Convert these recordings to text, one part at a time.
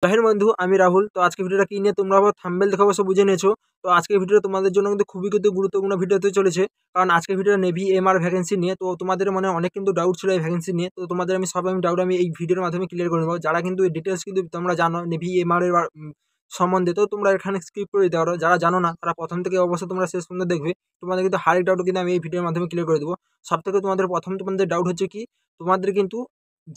দেখেন বন্ধু, আমি রাহুল। তো আজকে ভিডিওটা কি নিয়ে তোমরা আবার থাম্বনেল দেখে অবশ্য বুঝে নিয়েছো। তো আজকের ভিডিওটা তোমাদের জন্য কিন্তু খুবই কিন্তু গুরুত্বপূর্ণ ভিডিও হতে চলেছে। কারণ আজকের ভিডিওটা নেভি এমআর ভ্যাকেন্সি নিয়ে। তো তোমাদের মনে অনেক কিন্তু ডাউট ছিল এই ভ্যাকেন্সি নিয়ে। তো তোমাদের আমি ডাউট এই ভিডিওর মাধ্যমে ক্লিয়ার করে নেবো। যারা কিন্তু এই ডিটেলস কিন্তু তোমরা জানো নেভি এমআর এর সম্বন্ধে, তো তোমরা এখানে স্কিপ করে দিতে পারো। যারা জানো না তারা প্রথম থেকে অবশ্যই তোমরা শেষ পর্যন্ত দেখবে। তোমাদের কিন্তু হারেক ডাউট কিন্তু আমি এই ভিডিওর মাধ্যমে ক্লিয়ার করে দেবো। সব থেকে তোমাদের ডাউট হচ্ছে কি, তোমাদের কিন্তু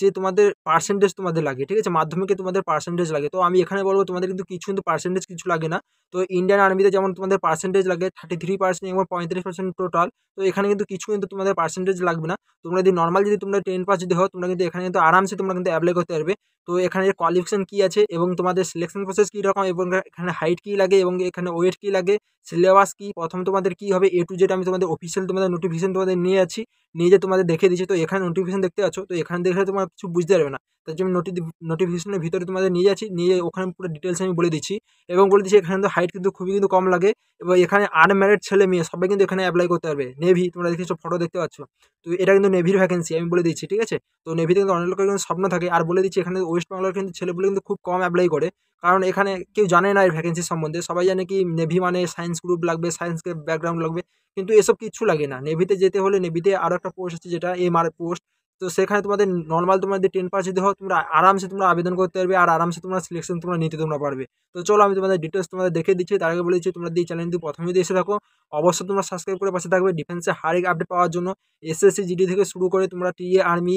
যে তোমাদের পার্সেন্টেজ তোমাদের লাগে, ঠিক আছে? মাধ্যমিকে তোমাদের পার্সেন্টেজ লাগে। তো আমি এখানে বলবো তোমাদের কিন্তু পার্সেন্টেজ কিছু লাগে না। তো ইন্ডিয়ান আর্মিতে যেমন তোমাদের পার্সেন্টেজ লাগে 33% এবং 35% টোটাল। তো এখানে কিন্তু কিছু কিন্তু তোমাদের পার্সেন্টেজ লাগবে না। তোমরা যদি নর্মাল যদি তোমরা 10 পাস যদি হও, তোমরা কিন্তু এখানে কিন্তু আরামসে তোমরা কিন্তু অ্যাপ্লাই করতে পারবে। তো এখানে কোয়ালিফিকেশন কি আছে এবং তোমাদের সিলেকশন প্রসেস কী রকম এবং এখানে হাইট কী লাগে এবং এখানে ওয়েট কী লাগে, সিলেবাস কী, প্রথম তোমাদের কী হবে, A to Z আমি তোমাদের অফিসিয়াল তোমাদের নোটিফিকেশন তোমাদের নিয়ে যাচ্ছি, নিয়ে যে তোমাদের দেখিয়ে দিচ্ছি। তো এখানে নোটিফিকেশন দেখতে পাচ্ছ, তো এখানে দেখলে তোমার কিছু বুঝতে পারবে না। তার জন্য নোটিফিকেশনের ভিতরে তোমাদের নিয়ে যাচ্ছি, নিয়ে ওখানে পুরো ডিটেলস আমি বলে দিচ্ছি। এবং বলে দিচ্ছি এখানে কিন্তু হাইট কিন্তু খুবই কিন্তু কম লাগে। এবং এখানে আনম্যারিড ছেলে মেয়ে সবাই কিন্তু এখানে অ্যাপ্লাই করতে পারবে। নেভি তোমরা দেখেছো, ফটো দেখতে পাচ্ছ। তো এটা কিন্তু নেভির ভ্যাকেন্সি আমি বলে দিচ্ছি, ঠিক আছে? তো নেভিতে কিন্তু অনেক লোকের কিন্তু স্বপ্ন থাকে। আর বলে দিচ্ছি এখানে ওয়েস্ট বেঙ্গলের কিন্তু ছেলেগুলো কিন্তু খুব কম অ্যাপ্লাই করে। কারণ এখানে কেউ জানে না এই ভ্যাকেন্সি সম্বন্ধে। সবাই জানে কি নেভি মানে সায়েন্স গ্রুপ লাগবে, সায়েন্স ব্যাকগ্রাউন্ড লাগবে। কিন্তু এসব কিচ্ছু লাগে না। নেভিতে যেতে হলে নেভিতে আরও একটা পোস্ট আছে যেটা এমআর পোস্ট। তো সেখানে তোমাদের নর্মাল তোমাদের 10 পাস যদি হয়, তোমরা আরামসে তোমরা আবেদন করতে পারবে আর আরামসে তোমরা সিলেকশন তোমরা নিতে তোমরা পারবে। তো চলো আমি তোমাদের ডিটেলস তোমাদের দেখে দিচ্ছি। তার আগে বলে দিচ্ছি তোমরা এই চ্যানেল যদি প্রথমে যদি এসে থাকো, অবশ্যই তোমরা সাবস্ক্রাইব করে পাশে থাকবে ডিফেন্সে হারেক আপডেট পাওয়ার জন্য। এসএসসি জিডি থেকে শুরু করে তোমরা TA army,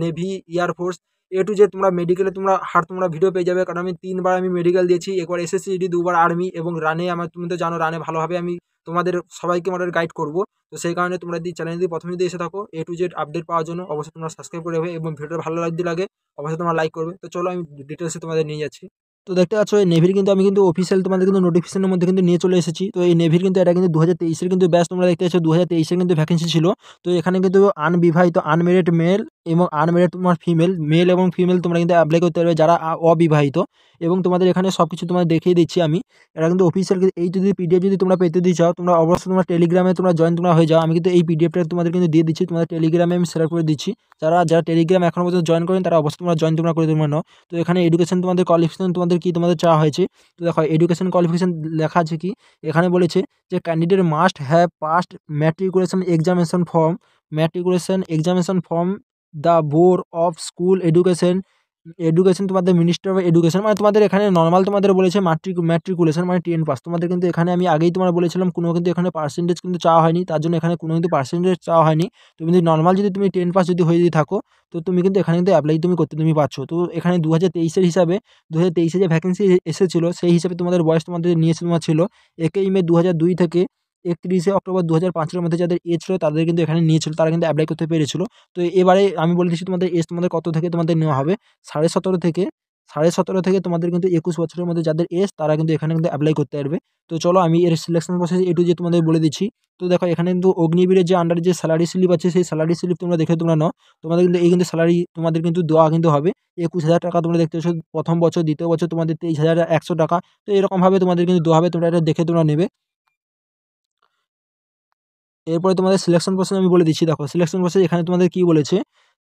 navy, air force, A to Z তোমরা মেডিকেলে তোমরা ভিডিও পেয়ে যাবে। কারণ আমি 3 বার আমি মেডিকেল দিয়েছি, একবার এসএসসি জিডি, 2 বার আর্মি এবং রানে আমার, তুমি তো জানো রানে ভালোভাবে আমি তোমাদের সবাইকে আমাদের গাইড করবো। তো সেই কারণে তোমরা যদি চ্যানেল যদি প্রথমে যদি এসে থাকো A to Z আপডেট পাওয়ার জন্য, অবশ্যই তোমরা সাবস্ক্রাইব করে রাখবে এবং ভিডিওটা ভালো লাগতে লাগে অবশ্যই তোমরা লাইক করবে। তো চলো আমি ডিটেলসে তোমাদের নিয়ে যাচ্ছি। তো দেখতে পাচ্ছ এই নেভির কিন্তু আমি কিন্তু অফিসিয়াল তোমাদের কিন্তু নোটিফিকেশনের মধ্যে কিন্তু নিয়ে চলে এসেছি। তো এই নেভির কিন্তু এটা কিন্তু 2023-এর কিন্তু ব্যাচ তোমরা দেখতে পাচ্ছ, 2023-এর কিন্তু ভ্যাকেন্সি ছিল। তো এখানে কিন্তু আনবিবাহিত আনমেরিড মেল এবং আনমেরিড তোমার ফিমেল, মেল এবং ফিমেল তোমরা কিন্তু অ্যাপ্লাই করতে পারবে যারা অবিবাহিত। এবং তোমাদের এখানে সব কিছু তোমাদের দেখিয়ে দিচ্ছি আমি। এটা কিন্তু অফিসিয়াল। এই যদি পিডিএফ যদি তোমরা পেতে দিতে চাও, তোমরা অবশ্যই তোমরা টেলিগ্রামে তোমরা জয়েন তোমরা হয়ে যাও। আমি কিন্তু এই পিডিএফটা তোমাদের কিন্তু দিয়ে দিচ্ছি, তোমাদের টেলিগ্রামে আমি শেয়ার করে দিচ্ছি। যারা টেলিগ্রাম এখনো পর্যন্ত জয়েন করেন তারা অবশ্যই তোমরা জয়েন তোমরা করে দেবে নাও। তো এখানে এডুকেশন তোমাদের কোয়ালিফিকেশন তোমাদের কি তোমাদের চাওয়া হয়েছে। তো দেখো এডুকেশন কোয়ালিফিকেশন লেখা আছে কি, এখানে বলেছে যে candidate must have passed matriculation examination form the board of school education, তোমাদের মিনিস্টার অফ এডুকেশন। মানে তোমাদের এখানে নর্মাল তোমাদের বলেছে ম্যাট্রিকুলেশন মানে 10 পাস। তোমাদের কিন্তু এখানে আমি আগেই তোমার বলেছিলাম কোনো কিন্তু এখানে পার্সেন্টেজ কিন্তু চাওয়া হয়নি, তার জন্য এখানে কোনো কিন্তু পার্সেন্টেজ চাওয়া হয়নি। তুমি যদি নর্মাল যদি তুমি 10 পাস যদি হয়ে যদি থাকো, তো তুমি কিন্তু এখানে কিন্তু অ্যাপ্লাই তুমি করতে তুমি পারছো। তো এখানে 2023-এর হিসাবে 2023-এ যে ভ্যাকেন্সি এসেছিল সেই হিসাবে তোমাদের বয়স তোমাদের নিয়েছে তোমার ছিল 1 মে 2002 থেকে 31 অক্টোবর 2005-এর মধ্যে যাদের এজ ছিল তাদের কিন্তু এখানে নিয়েছিল, তারা কিন্তু অ্যাপ্লাই করতে পেরেছিল। তো এবারে আমি বলে দিচ্ছি তোমাদের এজ তোমাদের কত থেকে তোমাদের নেওয়া হবে। 17.5 থেকে তোমাদের কিন্তু 21 বছরের মধ্যে যাদের এজ তারা কিন্তু এখানে কিন্তু অ্যাপ্লাই করতে পারবে। তো চলো আমি এর selection process A to Z তোমাদের বলে দিচ্ছি। তো দেখো এখানে কিন্তু অগ্নিবীরের যে আন্ডারে যে স্যালারি স্লিপ আছে সেই স্যালারি স্লিপ তোমরা দেখে তোমরা নাও। তোমাদের কিন্তু এই কিন্তু স্যালারি তোমাদের কিন্তু দেওয়া কিন্তু হবে 21,000 টাকা। তোমরা দেখতে পাচ্ছ প্রথম বছর, দ্বিতীয় বছর তোমাদের 23,100 টাকা। তো এরকমভাবে তোমাদের কিন্তু দেওয়া হবে, তোমরা এটা দেখে তোমরা নেবে। এরপরে তোমাদের সিলেকশন প্রসেস আমি বলে দিচ্ছি। দেখো সিলেকশন প্রসেস এখানে তোমাদের কি বলেছে,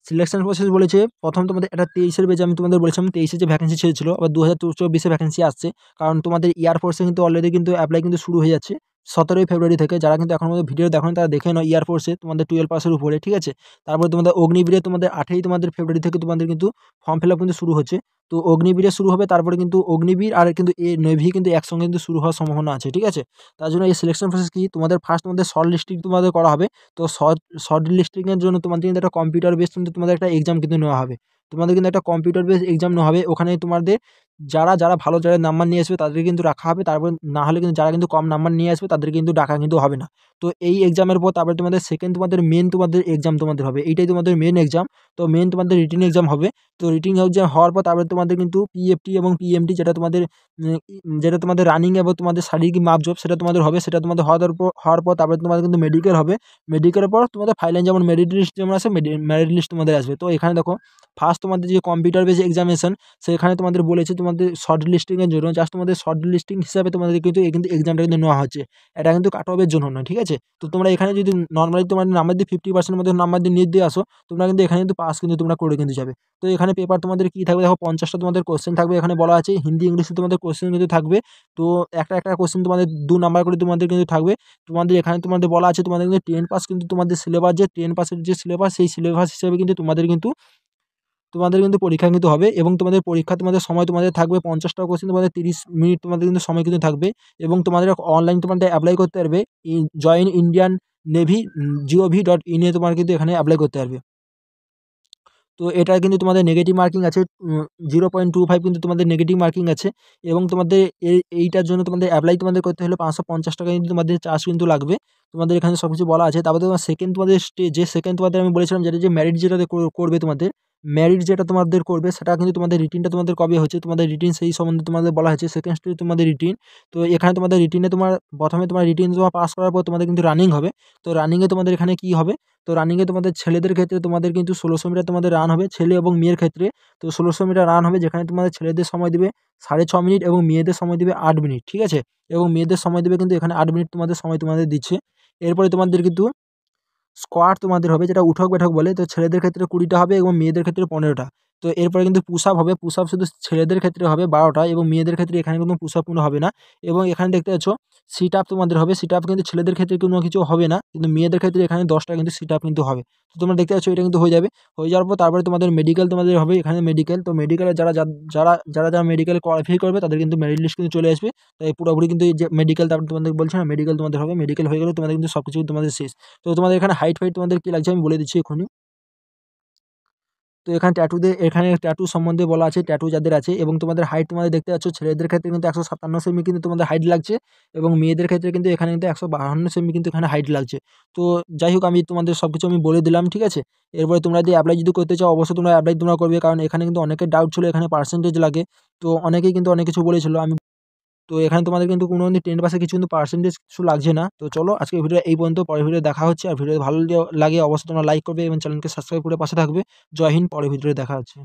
সিলেকশন প্রসেস বলেছে প্রথম তোমাদের এটা 23-এর বেজে আমি তোমাদের বলেছিলাম 23-এ যে ভ্যাকেন্সি ছেড়েছিল, আবার 2024-এ ভ্যাকেন্সি আসছে। কারণ তোমাদের এয়ারফোর্সে কিন্তু অলরেডি কিন্তু অ্যাপ্লাই কিন্তু শুরু হয়ে যাচ্ছে 17 ফেব্রুয়ারি থেকে। যারা কিন্তু এখন মধ্যে ভিডিও দেখো তারা দেখে নাও এয়ারফোর্সে তোমাদের 12 পাসের উপরে, ঠিক আছে? তারপরে তোমাদের অগ্নিবীরে তোমাদের 8ই তোমাদের ফেব্রুয়ারি থেকে তোমাদের কিন্তু ফর্ম ফিল আপ কিন্তু শুরু হচ্ছে। তো অগ্নিবীরে শুরু হবে, তারপরে কিন্তু অগ্নিবীর আর কিন্তু নেভি কিন্তু একসঙ্গে কিন্তু শুরু হওয়ার সম্ভাবনা আছে, ঠিক আছে? তার জন্য এই সিলেকশন প্রসেস কি, তোমাদের ফার্স্ট তোমাদের শর্ট লিস্টিং তোমাদের করা হবে। তো শর্ট লিস্টিংয়ের জন্য তোমাদের কিন্তু একটা কম্পিউটার বেস কিন্তু তোমাদের একটা এক্সাম কিন্তু নেওয়া হবে। তোমাদের কিন্তু একটা কম্পিউটার বেস এক্সাম নেওয়া হবে। ওখানে তোমাদের যারা ভালো যারা নাম্বার নিয়ে আসবে তাদের কিন্তু রাখা হবে। তারপর না হলে কিন্তু যারা কিন্তু কম নাম্বার নিয়ে আসবে তাদের কিন্তু ডাকা কিন্তু হবে না। তো এই এক্সামের পর তারপরে তোমাদের সেকেন্ড তোমাদের মেন তোমাদের এক্সাম তোমাদের হবে। এইটাই তোমাদের মেন এক্সাম। তো মেন তোমাদের রিটেন এক্সাম হবে। তো রিটেন এক্সাম হওয়ার পর তারপরে তোমাদের কিন্তু পিএফটি এবং পিএমটি যেটা তোমাদের রানিং এবং তোমাদের শারীরিক মাপজোপ সেটা তোমাদের হবে। সেটা তোমাদের হওয়ার পর তারপরে তোমাদের কিন্তু মেডিকেল হবে। মেডিকেলের পর তোমাদের ফাইনাল যেমন মেরিট লিস্ট যেমন আসে মেরিট লিস্ট তোমাদের আসবে। তো এখানে দেখো ফার্স্ট তোমাদের যে কম্পিউটার বেস এক্সামিনেশন সেখানে তোমাদের বলেছে তোমাদের শর্ট লিস্টিংয়ের জন্য, জাস্ট তোমাদের শর্ট লিস্টিং হিসাবে তোমাদের কিন্তু এক্সামটা কিন্তু নেওয়া হচ্ছে। এটা কিন্তু কাট অফের জন্য নয়, ঠিক আছে? তো তোমরা এখানে যদি নর্মালি তোমার নাম্বার দিয়ে 50% মধ্যে নাম্বার দিয়ে নিট দিয়ে আসো, তোমরা কিন্তু এখানে কিন্তু পাস কিন্তু তোমরা করে কিন্তু যাবে। তো এখানে পেপার তোমাদের কী থাকবে দেখো, 50টা তোমাদের কোয়েশ্চেন থাকবে, এখানে বলা আছে হিন্দি ইংলিশে তোমাদের কোয়েশ্চেন কিন্তু থাকবে। তো একটা কোয়েশ্চেন তোমাদের 2 নাম্বার করে তোমাদের কিন্তু থাকবে। তোমাদের এখানে তোমাদের বলা আছে তোমাদের কিন্তু 10 পাস কিন্তু তোমাদের সিলেবাস, যে 10 পাসের যে সিলেবাস, সেই সিলেবাস হিসেবে কিন্তু তোমাদের কিন্তু পরীক্ষা কিন্তু হবে। এবং তোমাদের পরীক্ষা তোমাদের সময় তোমাদের থাকবে 50টা কোয়েশ্চেন, তোমাদের 30 মিনিট তোমাদের কিন্তু সময় কিন্তু থাকবে। এবং তোমাদের অনলাইন তোমাদের অ্যাপ্লাই করতে পারবে জয়েন ইন্ডিয়ান নেভি gov.in এ তোমার কিন্তু এখানে অ্যাপ্লাই করতে পারবে। তো এটার কিন্তু তোমাদের নেগেটিভ মার্কিং আছে 0.25 কিন্তু তোমাদের নেগেটিভ মার্কিং আছে। এবং তোমাদের এইটার জন্য তোমাদের অ্যাপ্লাই তোমাদের করতে হলে 550 টাকা কিন্তু তোমাদের চার্জ কিন্তু লাগবে। তোমাদের এখানে সব কিছু বলা আছে। তারপরে তোমার সেকেন্ড তোমাদের সেকেন্ড তোমাদের আমি বলেছিলাম যেটা যে মেরিট যেটা করবে তোমাদের, মেরিট যেটা তোমাদের করবে সেটা কিন্তু তোমাদের রিটিনটা তোমাদের কবে হচ্ছে, তোমাদের রিটিন সেই সম্বন্ধে তোমাদের বলা হয়েছে। সেকেন্ড স্টেজ তোমাদের রিটিন। তো এখানে তোমাদের রিটিনে প্রথমে তোমার রিটিন তোমার পাস করার পর তোমাদের কিন্তু রানিং হবে। তো রানিংয়ে তোমাদের এখানে কী হবে, তো রানিংয়ে তোমাদের ছেলেদের ক্ষেত্রে তোমাদের কিন্তু 1600 মিটার তোমাদের রান হবে, ছেলে এবং মেয়ের ক্ষেত্রে। তো 1600 মিটার রান হবে, যেখানে তোমাদের ছেলেদের সময় দিবে 6.5 মিনিট এবং মেয়েদের সময় দিবে 8 মিনিট, ঠিক আছে? এবং মেয়েদের সময় দেবে কিন্তু এখানে 8 মিনিট তোমাদের সময় তোমাদের দিচ্ছে। এরপরে তোমাদের কিন্তু স্কোয়াড তোমাদের হবে, যেটা উঠক বৈঠক বলে। তো ছেলেদের ক্ষেত্রে 20টা হবে এবং মেয়েদের ক্ষেত্রে 15টা। তো এরপরে কিন্তু পুশ আপ হবে, পুশ আপ শুধু ছেলেদের ক্ষেত্রে হবে 12টা এবং মেয়েদের ক্ষেত্রে এখানে কিন্তু পুশ আপ কোনো হবে না। এবং এখানে দেখতে পাচ্ছ সিট আপ তোমাদের হবে, সিট আপ কিন্তু ছেলেদের ক্ষেত্রে কোনো কিছু হবে না, কিন্তু মেয়েদের ক্ষেত্রে এখানে 10টা কিন্তু সিট আপ কিন্তু হবে। তো তোমরা দেখতে পাচ্ছ এটা কিন্তু হয়ে যাবে। হয়ে যাওয়ার পর তারপরে তোমাদের মেডিকেল তোমাদের হবে, এখানে মেডিকেল। তো মেডিকেলে যারা মেডিকেল কোয়ালিফাই করবে তাদের কিন্তু মেরিট লিস্ট কিন্তু চলে আসবে। তাই পুরোপুরি কিন্তু এই যে মেডিকেল, তারপরে তোমাদের বলছি না মেডিকেল তোমাদের হবে, মেডিকেল হয়ে গেলে তোমাদের কিন্তু সব কিছু তোমাদের শেষ। তো তোমাদের এখানে হাইট তোমাদের কি লাগছে আমি বলে দিচ্ছি এক্ষুনি। তো এখানে ট্যাটু সম্বন্ধে বলা আছে, ট্যাটু যাদের আছে। এবং তোমাদের হাইট তোমাদের দেখতে পাচ্ছ ছেলেদের ক্ষেত্রে কিন্তু 157 সেমি কিন্তু তোমাদের হাইট লাগছে, এবং মেয়েদের ক্ষেত্রে কিন্তু এখানে কিন্তু 152 সেমি কিন্তু এখানে হাইট লাগছে। তো যাই হোক, আমি তোমাদের সব কিছু আমি বলে দিলাম, ঠিক আছে? এরপরে তোমরা যদি অ্যাপ্লাই যদি করতে চাও অবশ্যই তোমরা অ্যাপ্লাই তোমরা করবে, কারণ এখানে কিন্তু অনেকের ডাউট ছিল এখানে পার্সেন্টেজ লাগে। তো অনেকেই কিন্তু অনেক কিছু বলেছিল। তো এখানে তোমাদের কিন্তু কোনো 10 পাসে কিছু কিন্তু পার্সেন্টেজ কিছু লাগছে না। তো চলো আজকের ভিডিও এই পর্যন্ত, পরের ভিডিও দেখা হচ্ছে। আর ভিডিও ভালো লাগে অবশ্যই তোমরা লাইক করবে এবং চ্যানেলকে সাবস্ক্রাইব করে পাশে থাকবে। জয় হিন্দ, পরের ভিডিওতে দেখা হচ্ছে।